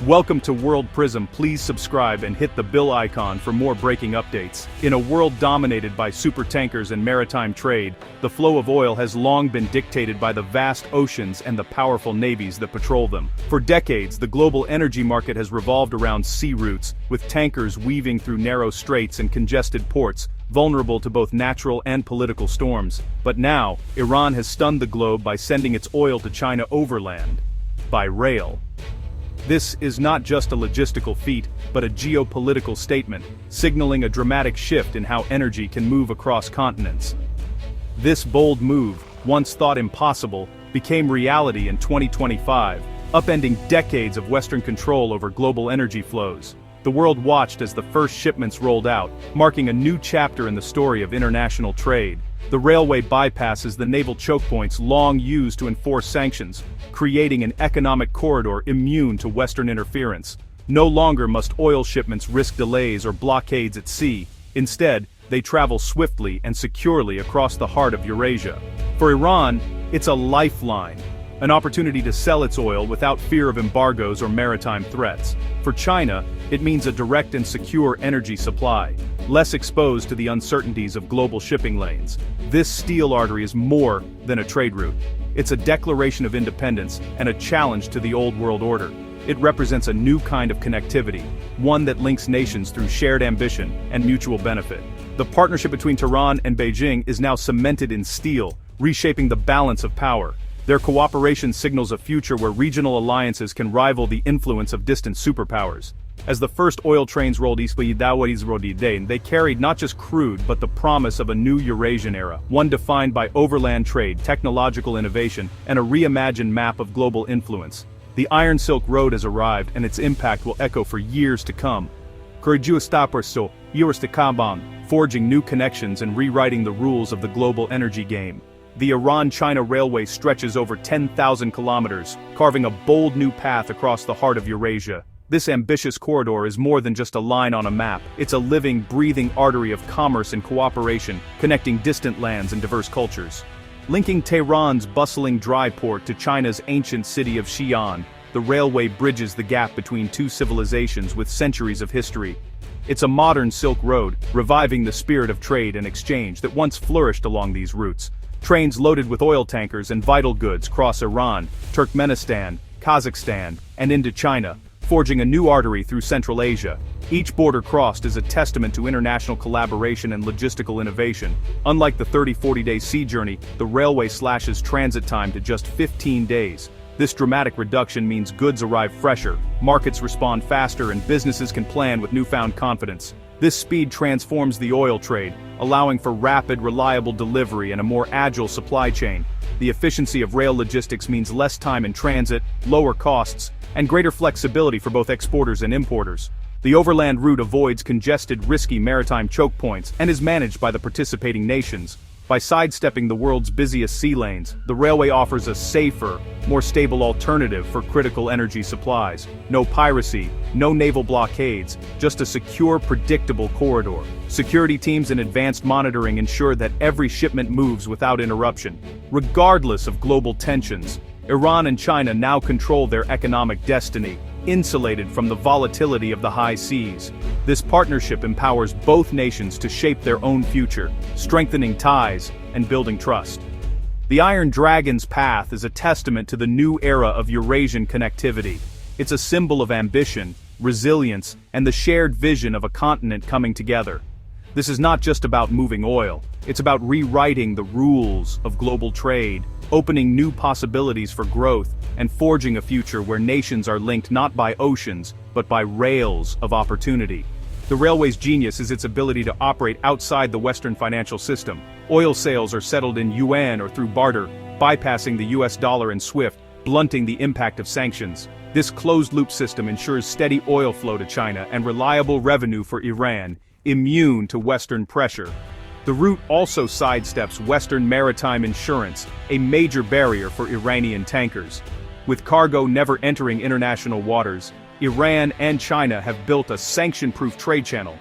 Welcome to World Prism. Please subscribe and hit the bell icon for more breaking updates. In a world dominated by supertankers and maritime trade, the flow of oil has long been dictated by the vast oceans and the powerful navies that patrol them. For decades, the global energy market has revolved around sea routes, with tankers weaving through narrow straits and congested ports, vulnerable to both natural and political storms. But now, Iran has stunned the globe by sending its oil to China overland, by rail. This is not just a logistical feat, but a geopolitical statement, signaling a dramatic shift in how energy can move across continents. This bold move, once thought impossible, became reality in 2025, upending decades of Western control over global energy flows. The world watched as the first shipments rolled out, marking a new chapter in the story of international trade. The railway bypasses the naval choke points long used to enforce sanctions, creating an economic corridor immune to Western interference. No longer must oil shipments risk delays or blockades at sea. Instead, they travel swiftly and securely across the heart of Eurasia. For Iran, it's a lifeline, an opportunity to sell its oil without fear of embargoes or maritime threats. For China, it means a direct and secure energy supply, less exposed to the uncertainties of global shipping lanes. This steel artery is more than a trade route. It's a declaration of independence and a challenge to the old world order. It represents a new kind of connectivity, one that links nations through shared ambition and mutual benefit. The partnership between Tehran and Beijing is now cemented in steel, reshaping the balance of power. Their cooperation signals a future where regional alliances can rival the influence of distant superpowers. As the first oil trains rolled east, they carried not just crude but the promise of a new Eurasian era, one defined by overland trade, technological innovation, and a reimagined map of global influence. The Iron Silk Road has arrived, and its impact will echo for years to come. Forging new connections and rewriting the rules of the global energy game. The Iran-China railway stretches over 10,000 kilometers, carving a bold new path across the heart of Eurasia. This ambitious corridor is more than just a line on a map. It's a living, breathing artery of commerce and cooperation, connecting distant lands and diverse cultures. Linking Tehran's bustling dry port to China's ancient city of Xi'an, the railway bridges the gap between two civilizations with centuries of history. It's a modern Silk Road, reviving the spirit of trade and exchange that once flourished along these routes. Trains loaded with oil tankers and vital goods cross Iran, Turkmenistan, Kazakhstan, and into China, forging a new artery through Central Asia. Each border crossed is a testament to international collaboration and logistical innovation. Unlike the 30-40-day sea journey, the railway slashes transit time to just 15 days. This dramatic reduction means goods arrive fresher, markets respond faster, and businesses can plan with newfound confidence. This speed transforms the oil trade, allowing for rapid, reliable delivery and a more agile supply chain. The efficiency of rail logistics means less time in transit, lower costs, and greater flexibility for both exporters and importers. The overland route avoids congested, risky maritime choke points and is managed by the participating nations. By sidestepping the world's busiest sea lanes, the railway offers a safer, more stable alternative for critical energy supplies. No piracy, no naval blockades, just a secure, predictable corridor. Security teams and advanced monitoring ensure that every shipment moves without interruption. Regardless of global tensions, Iran and China now control their economic destiny, insulated from the volatility of the high seas. This partnership empowers both nations to shape their own future, strengthening ties and building trust. The Iron Dragon's path is a testament to the new era of Eurasian connectivity. It's a symbol of ambition, resilience, and the shared vision of a continent coming together. This is not just about moving oil, it's about rewriting the rules of global trade, opening new possibilities for growth, and forging a future where nations are linked not by oceans, but by rails of opportunity. The railway's genius is its ability to operate outside the Western financial system. Oil sales are settled in yuan or through barter, bypassing the US dollar and SWIFT, blunting the impact of sanctions. This closed-loop system ensures steady oil flow to China and reliable revenue for Iran, immune to Western pressure. The route also sidesteps Western maritime insurance, a major barrier for Iranian tankers. With cargo never entering international waters, Iran and China have built a sanction-proof trade channel.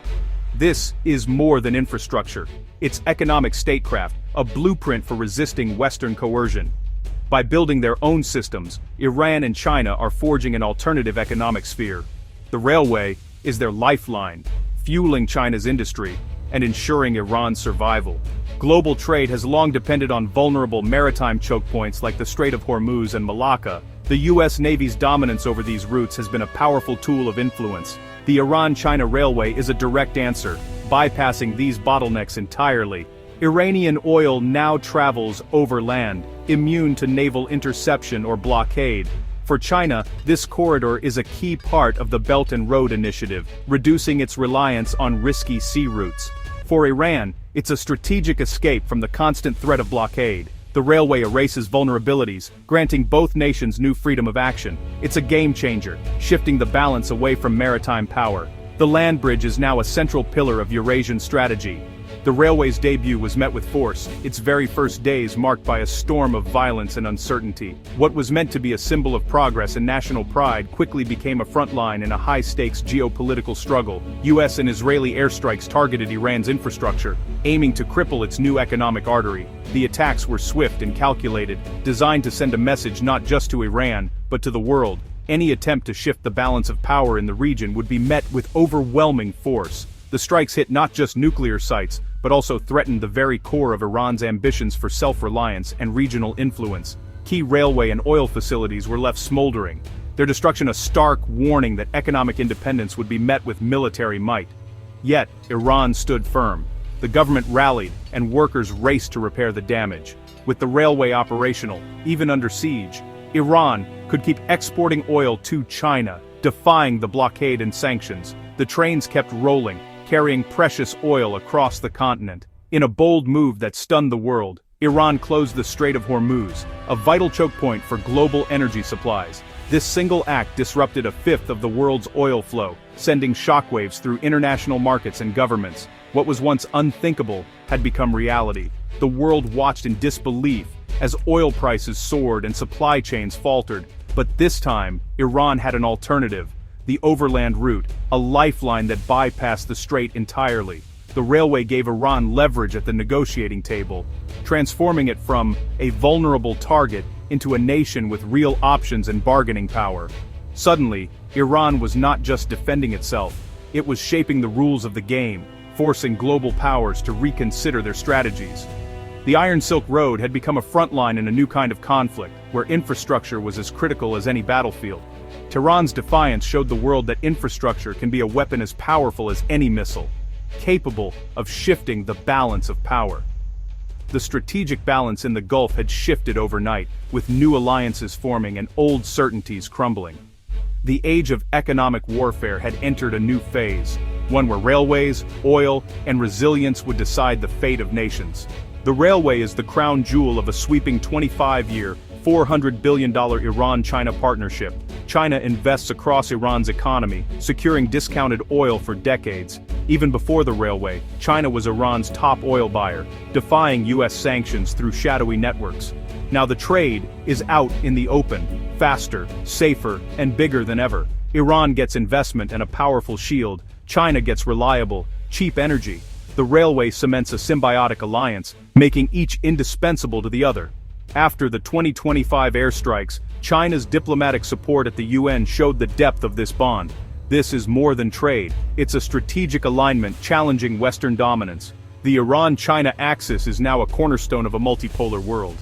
This is more than infrastructure. It's economic statecraft, a blueprint for resisting Western coercion. By building their own systems, Iran and China are forging an alternative economic sphere. The railway is their lifeline, fueling China's industry and ensuring Iran's survival. Global trade has long depended on vulnerable maritime choke points like the Strait of Hormuz and Malacca. The U.S. Navy's dominance over these routes has been a powerful tool of influence. The Iran-China Railway is a direct answer, bypassing these bottlenecks entirely. Iranian oil now travels overland, immune to naval interception or blockade. For China, this corridor is a key part of the Belt and Road Initiative, reducing its reliance on risky sea routes. For Iran, it's a strategic escape from the constant threat of blockade. The railway erases vulnerabilities, granting both nations new freedom of action. It's a game changer, shifting the balance away from maritime power. The land bridge is now a central pillar of Eurasian strategy. The railway's debut was met with force, its very first days marked by a storm of violence and uncertainty. What was meant to be a symbol of progress and national pride quickly became a front line in a high-stakes geopolitical struggle. US and Israeli airstrikes targeted Iran's infrastructure, aiming to cripple its new economic artery. The attacks were swift and calculated, designed to send a message not just to Iran, but to the world. Any attempt to shift the balance of power in the region would be met with overwhelming force. The strikes hit not just nuclear sites, but also threatened the very core of Iran's ambitions for self-reliance and regional influence. Key railway and oil facilities were left smoldering, their destruction a stark warning that economic independence would be met with military might. Yet, Iran stood firm. The government rallied, and workers raced to repair the damage. With the railway operational, even under siege, Iran could keep exporting oil to China, defying the blockade and sanctions. The trains kept rolling, carrying precious oil across the continent. In a bold move that stunned the world, Iran closed the Strait of Hormuz, a vital choke point for global energy supplies. This single act disrupted a fifth of the world's oil flow, sending shockwaves through international markets and governments. What was once unthinkable had become reality. The world watched in disbelief as oil prices soared and supply chains faltered. But this time, Iran had an alternative. The overland route, a lifeline that bypassed the strait entirely. The railway gave Iran leverage at the negotiating table, transforming it from a vulnerable target into a nation with real options and bargaining power. Suddenly, Iran was not just defending itself, it was shaping the rules of the game, forcing global powers to reconsider their strategies. The Iron Silk Road had become a front line in a new kind of conflict, where infrastructure was as critical as any battlefield. Tehran's defiance showed the world that infrastructure can be a weapon as powerful as any missile, capable of shifting the balance of power. The strategic balance in the Gulf had shifted overnight, with new alliances forming and old certainties crumbling. The age of economic warfare had entered a new phase, one where railways, oil, and resilience would decide the fate of nations. The railway is the crown jewel of a sweeping 25-year, $400 billion Iran-China partnership. China invests across Iran's economy, securing discounted oil for decades. Even before the railway, China was Iran's top oil buyer, defying US sanctions through shadowy networks. Now the trade is out in the open, faster, safer, and bigger than ever. Iran gets investment and a powerful shield. China gets reliable, cheap energy. The railway cements a symbiotic alliance, making each indispensable to the other. After the 2025 airstrikes, China's diplomatic support at the UN showed the depth of this bond. This is more than trade, it's a strategic alignment challenging Western dominance. The Iran-China axis is now a cornerstone of a multipolar world.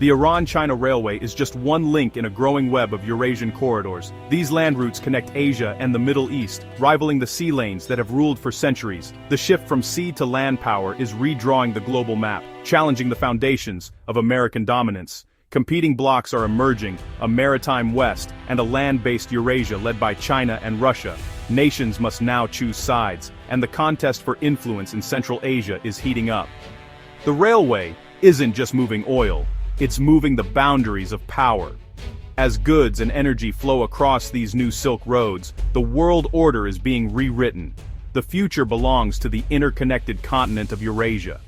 The Iran-China Railway is just one link in a growing web of Eurasian corridors. These land routes connect Asia and the Middle East, rivaling the sea lanes that have ruled for centuries. The shift from sea to land power is redrawing the global map, challenging the foundations of American dominance. Competing blocs are emerging, a maritime West and a land-based Eurasia led by China and Russia. Nations must now choose sides, and the contest for influence in Central Asia is heating up. The railway isn't just moving oil. It's moving the boundaries of power. As goods and energy flow across these new Silk Roads, the world order is being rewritten. The future belongs to the interconnected continent of Eurasia.